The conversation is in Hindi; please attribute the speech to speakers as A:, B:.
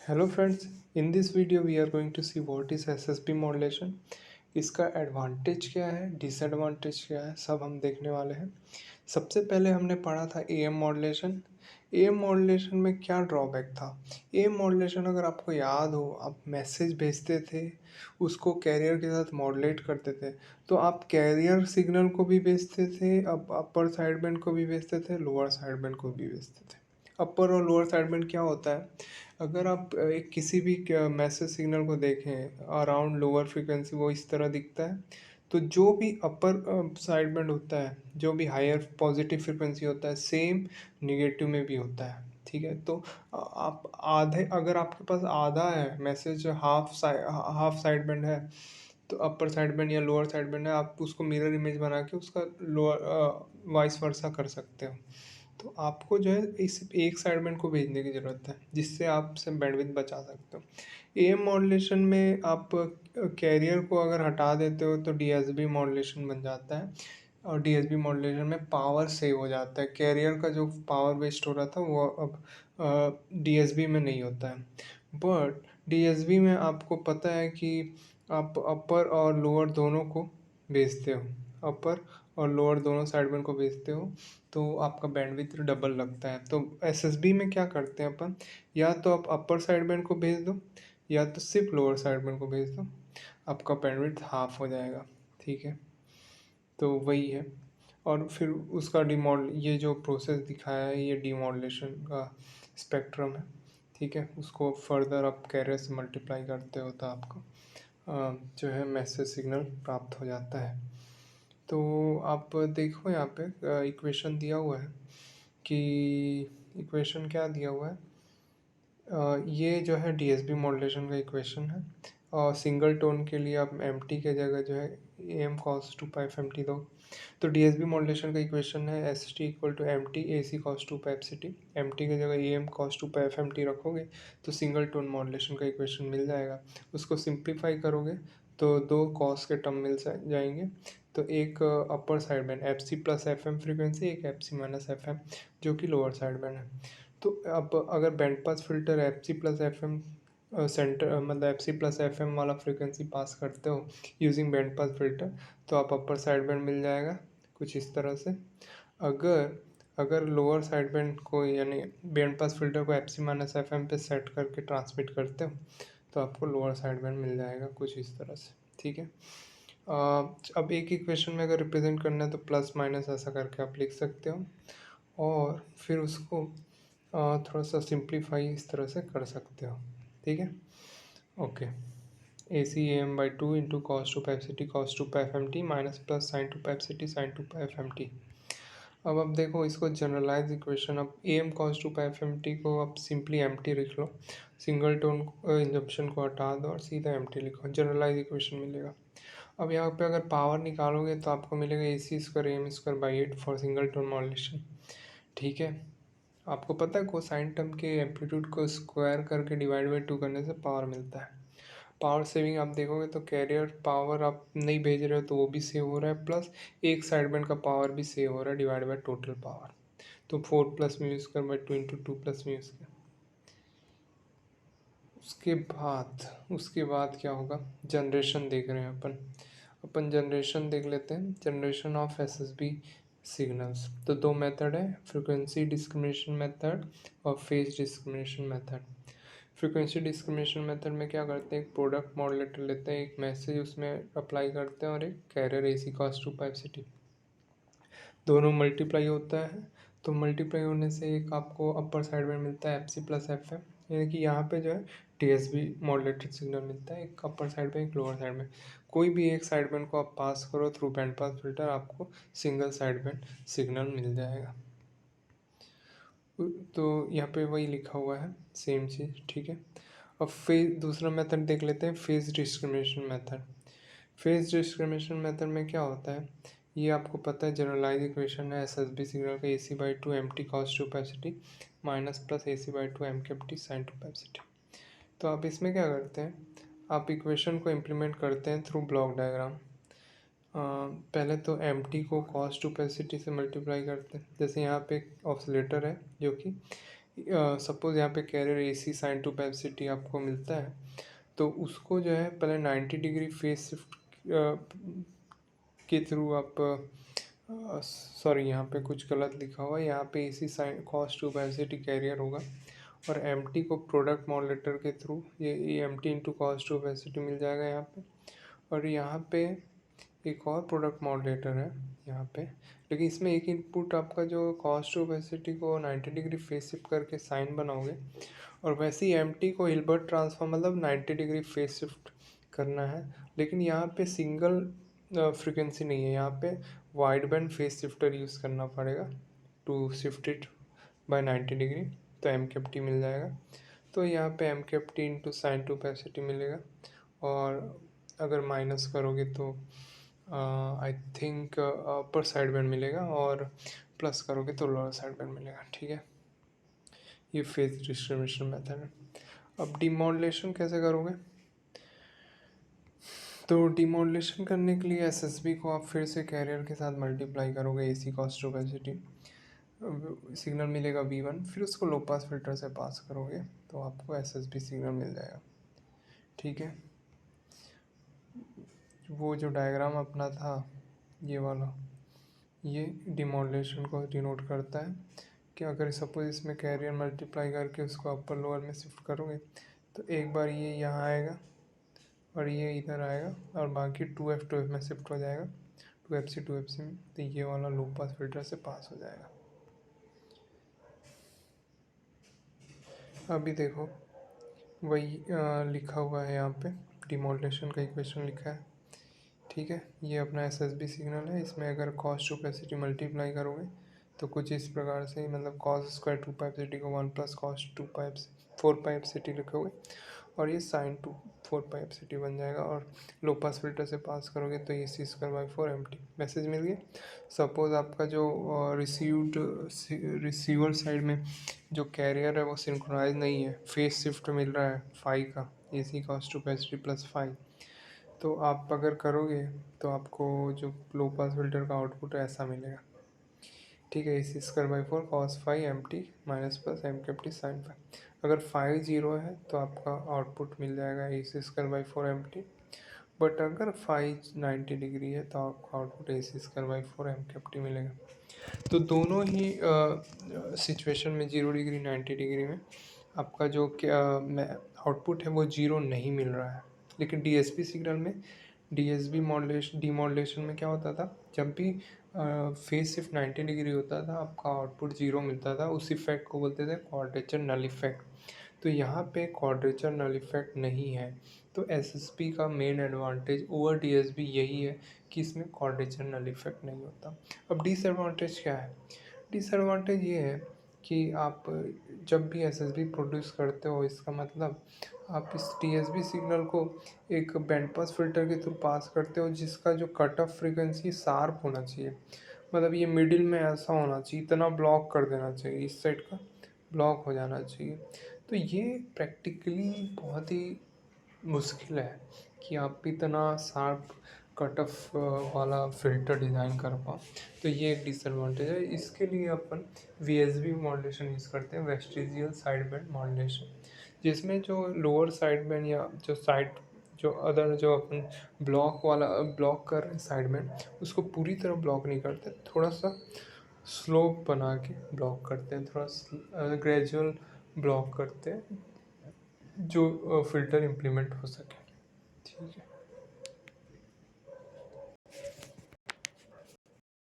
A: Hello friends, in this video we are going to see what is SSB modulation. इसका एडवांटेज क्या है, डिसएडवांटेज क्या है, सब हम देखने वाले हैं। सबसे पहले हमने पढ़ा था एएम मॉड्यूलेशन। एएम मॉड्यूलेशन में क्या ड्रॉबैक था? एएम मॉड्यूलेशन अगर आपको याद हो, आप मैसेज भेजते थे, उसको कैरियर के साथ मॉड्यूलेट करते थे, तो आप कैरियर सिग्नल को भी भेजते थे, अब अपर साइड बैंड को भी भेजते थे, लोअर साइड बैंड को भी भेजते थे। अपर और लोअर साइड बैंड क्या होता है? अगर आप एक किसी भी मैसेज सिग्नल को देखें अराउंड लोअर फ्रीक्वेंसी, वो इस तरह दिखता है। तो जो भी अपर साइड बैंड होता है, जो भी हायर पॉजिटिव फ्रीक्वेंसी होता है, सेम निगेटिव में भी होता है। ठीक है, तो आप आधे, अगर आपके पास आधा है मैसेज, हाफ साइड बैंड है, तो अपर साइड बैंड या लोअर साइड बैंड है, आप उसको मिरर इमेज बना के उसका लोअर वाइस वर्सा कर सकते हो। तो आपको जो है इस एक साइड बैंड को भेजने की ज़रूरत है, जिससे आप से बैंडविड्थ बचा सकते हो। एएम मॉड्यूलेशन में आप कैरियर को अगर हटा देते हो तो डीएसबी मॉड्यूलेशन बन जाता है, और डीएसबी मॉड्यूलेशन में पावर सेव हो जाता है। कैरियर का जो पावर वेस्ट हो रहा था वो अब डीएसबी में नहीं होता है। बट डीएसबी में आपको पता है कि आप अपर और लोअर दोनों को भेजते हो, अपर और लोअर दोनों साइड बैंड को भेजते हो, तो आपका बैंडविड्थ डबल लगता है। तो एसएसबी में क्या करते हैं अपन, या तो आप अपर साइड बैंड को भेज दो या तो सिर्फ लोअर साइड बैंड को भेज दो, आपका बैंडविड्थ हाफ हो जाएगा। ठीक है, तो वही है। और फिर उसका डिमॉड, ये जो प्रोसेस दिखाया है ये डिमॉड्यूलेशन का स्पेक्ट्रम है। ठीक है, उसको फर्दर आप कैरियर से मल्टीप्लाई करते हो तो आपको जो है मैसेज सिग्नल प्राप्त हो जाता है। तो आप देखो यहाँ पे इक्वेशन दिया हुआ है कि इक्वेशन क्या दिया हुआ है। ये जो है डीएसबी मॉड्यूलेशन का इक्वेशन है, और सिंगल टोन के लिए आप एम टी के जगह जो है M cos two pi M T दो। तो डीएसबी मॉड्यूलेशन का इक्वेशन है S T equal to M T A C cos two pi F C T. M T की जगह A M cos two pi F M T रखोगे तो सिंगल टोन मॉड्यूलेशन का इक्वेशन मिल जाएगा। उसको सिंप्लीफाई करोगे तो दो कॉस के टर्म मिल जाएंगे। तो एक upper side band F C plus F M frequency, एक F C minus F M जो कि लोअर साइड बैंड है। तो अब अगर band pass filter F C plus F M centre, मतलब F C plus F M वाला फ्रीक्वेंसी पास करते हो यूजिंग बैंड पास फिल्टर, तो आप अपर साइड बैंड मिल जाएगा कुछ इस तरह से। अगर अगर लोअर साइड बैंड को यानी बैंड पास फिल्टर को F C minus F M पे सेट करके ट्रांसमिट करते हो तो आपको लोअर साइड बैंड मिल जाएगा कुछ इस तरह से। ठीक है, अब एक इक्वेशन में अगर रिप्रेजेंट करना है तो प्लस माइनस ऐसा करके आप लिख सकते हो, और फिर उसको थोड़ा सा सिंप्लीफाई इस तरह से कर सकते हो। ठीक है, okay. A C M by two into cos two pi C T cos two pi M T minus plus sine two pi C T sine two pi M T. अब देखो इसको जनरलाइज इक्वेशन, अब A M cos two pi M T को आप सिंपली एम टी लिख लो, सिंगल टोन इंजप्शन को हटा दो और सीधा एम टी लिखो, जनरलाइज इक्वेशन मिलेगा। अब यहाँ पे अगर पावर निकालोगे तो आपको मिलेगा A C square M square by eight for single tone modulation. ठीक है, आपको पता है कोसाइन टर्म के एम्पलीट्यूड को स्क्वायर करके डिवाइड बाई टू करने से पावर मिलता है। पावर सेविंग आप देखोगे तो कैरियर पावर आप नहीं भेज रहे हो तो वो भी सेव हो रहा है, प्लस एक साइड बैंड का पावर भी सेव हो रहा है डिवाइड बाई टोटल पावर। तो four plus mu square by two into two plus mu square. उसके बाद क्या होगा, जनरेशन देख रहे हैं अपन। अपन जनरेशन देख लेते हैं, जनरेशन ऑफ एसएसबी सिग्नल्स। तो दो मेथड है, फ्रीक्वेंसी डिस्क्रिमिनेशन मेथड और phase discrimination method. Frequency discrimination method में क्या करते हैं, एक प्रोडक्ट मॉड्यूलेटर लेते हैं, एक मैसेज उसमें अप्लाई करते हैं और एक carrier AC cos two pi C T, दोनों मल्टीप्लाई होता है। तो मल्टीप्लाई होने से एक आपको अपर साइड में मिलता है F C plus F M, यानी कि यहाँ पे जो है T S B modulated signal मिलता है, एक अपर साइड में एक लोअर साइड में। कोई भी एक साइड बैंड को आप पास करो थ्रू बैंड पास फिल्टर, आपको सिंगल साइड बैंड सिग्नल मिल जाएगा। तो यहाँ पे वही लिखा हुआ है सेम चीज़। ठीक है, अब फेज दूसरा मेथड देख लेते हैं, phase discrimination method. Phase discrimination method में क्या होता है, ये आपको पता है जनरलाइज इक्वेशन है एस एस बी सिग्नल का, A C by two M T cos two pi c t minus plus A C by two M cap T sine two pi c t. तो आप इसमें क्या करते हैं, आप इक्वेशन को इम्प्लीमेंट करते हैं थ्रू ब्लॉक डायग्राम। पहले तो एम टी को कॉस टू पैसिटी से मल्टीप्लाई करते हैं, जैसे यहाँ पे एक ऑसिलेटर है जो कि सपोज यहाँ पे कैरियर AC साइन टू पैसिटी आपको मिलता है, तो उसको जो है पहले 90 डिग्री फेज शिफ्ट के थ्रू आप सॉरी यहाँ पे कुछ गलत लिखा हुआ है, यहाँ पे AC sine cos two pi c t carrier होगा और MT को प्रोडक्ट मॉडलेटर के थ्रू ये MT into cos two pi c t मिल जाएगा यहाँ पे। और यहाँ पे एक और प्रोडक्ट मॉडलेटर है यहाँ पे, लेकिन इसमें एक इनपुट आपका जो कॉस्ट टू ओपेसिटी को 90 डिग्री फेस शिफ्ट करके साइन बनाओगे, और वैसे ही MT को हिल्बर्ट ट्रांसफॉर्म मतलब 90 डिग्री फेस शिफ्ट करना है। लेकिन यहाँ पे सिंगल फ्रीक्वेंसी नहीं है, यहाँ पे wide band phase shifter use करना पड़ेगा to shift it by 90 degree, तो MKFT मिल जाएगा। तो यहाँ पे MKFT into sine two opacity मिलेगा, और अगर माइनस करोगे तो I think upper side band मिलेगा, और प्लस करोगे तो लोअर साइड बैंड मिलेगा। ठीक है, ये फेज डिस्ट्रीब्यूशन मेथड है। अब डिमॉड्यूलेशन कैसे करोगे? तो डिमॉड्यूलेशन करने के लिए SSB को आप फिर से कैरियर के साथ मल्टीप्लाई करोगे, AC कॉस्ट ओपेसिटी सिग्नल मिलेगा V1, फिर उसको लो पास फिल्टर से पास करोगे तो आपको SSB सिग्नल मिल जाएगा। ठीक है, वो जो डायग्राम अपना था ये वाला, ये डिमॉड्यूलेशन को डिनोट करता है कि अगर सपोज इसमें कैरियर मल्टीप्लाई करके उसको अपर लोअर में शिफ्ट करोगे तो एक बार ये यहाँ आएगा और ये इधर आएगा, और बाकी 2F में शिफ्ट हो जाएगा, 2FC में, तो ये वाला लो पास फिल्टर से पास हो जाएगा। अभी देखो वही लिखा हुआ है यहाँ पे, डिमॉड्यूलेशन का इक्वेशन लिखा है। ठीक है, ये अपना SSB सिग्नल है, इसमें अगर कॉस ओपेसिटी मल्टीप्लाई करोगे तो कुछ इस प्रकार से, मतलब कॉस स्क्वायर 2 पाई सिटी को 1 प्लस कॉस 4 पाई सिटी लिखोगे, और ये साइन 4 पाई सिटी बन जाएगा, और लो पास फिल्टर से पास करोगे तो ये C²/4 MT मैसेज मिल गया। सपोज आपका जो रिसीवर साइड में जो कैरियर है वो सिंक्रोनाइज नहीं है, फेस शिफ्ट मिल रहा है फाई का, AC cos opacity plus phi, तो आप अगर करोगे तो आपको जो लो पास फिल्टर का आउटपुट है ऐसा मिलेगा। ठीक है, AC² cos phi MT minus plus MKFT sine phi. अगर फाई 0 है तो आपका आउटपुट मिल जाएगा AC² MT, बट अगर फाई 90 डिग्री है तो आपका आउटपुट AC² MKFT मिलेगा। तो दोनों ही सिचुएशन में 0 डिग्री 90 डिग्री में आपका जो आउटपुट है वो 0 नहीं मिल रहा है। लेकिन DSP सिग्नल में डिमॉड्यूलेशन में क्या होता था, जब भी फेज शिफ्ट 90 डिग्री होता था आपका आउटपुट 0 मिलता था, उस इफेक्ट को बोलते थे क्वाड्रेचर नल इफेक्ट। तो यहाँ पे क्वाड्रेचर नल इफेक्ट नहीं है, तो SSB का मेन एडवांटेज ओवर DSB यही है कि इसमें क्वाड्रेचर नल इफेक्ट नहीं होता। अब डिसएडवांटेज क्या है? डिसएडवांटेज ये है कि आप जब भी SSB प्रोड्यूस करते हो, इसका मतलब आप इस DSB सिग्नल को एक बैंड पास फिल्टर के थ्रू पास करते हो, जिसका जो कट ऑफ फ्रीक्वेंसी शार्प होना चाहिए, मतलब ये मिडिल में ऐसा होना चाहिए, इतना ब्लॉक कर देना चाहिए, इस साइड का ब्लॉक हो जाना चाहिए। तो ये प्रैक्टिकली बहुत ही मुश्किल है कि आप इतना शार्प कट ऑफ वाला फ़िल्टर डिज़ाइन कर पाओ, तो ये एक डिसएडवांटेज है। इसके लिए अपन VSB मॉड्यूलेशन यूज़ करते हैं, वेस्टिजियल साइड बैंड मॉड्यूलेशन, जिसमें जो लोअर साइड बैंड या जो अदर जो अपन ब्लॉक कर रहे हैं साइड बैंड, उसको पूरी तरह ब्लॉक नहीं करते, थोड़ा सा स्लोप बना के ब्लॉक करते हैं, थोड़ा ग्रेजुअल ब्लॉक करते हैं, जो फ़िल्टर इम्प्लीमेंट हो सके। ठीक है।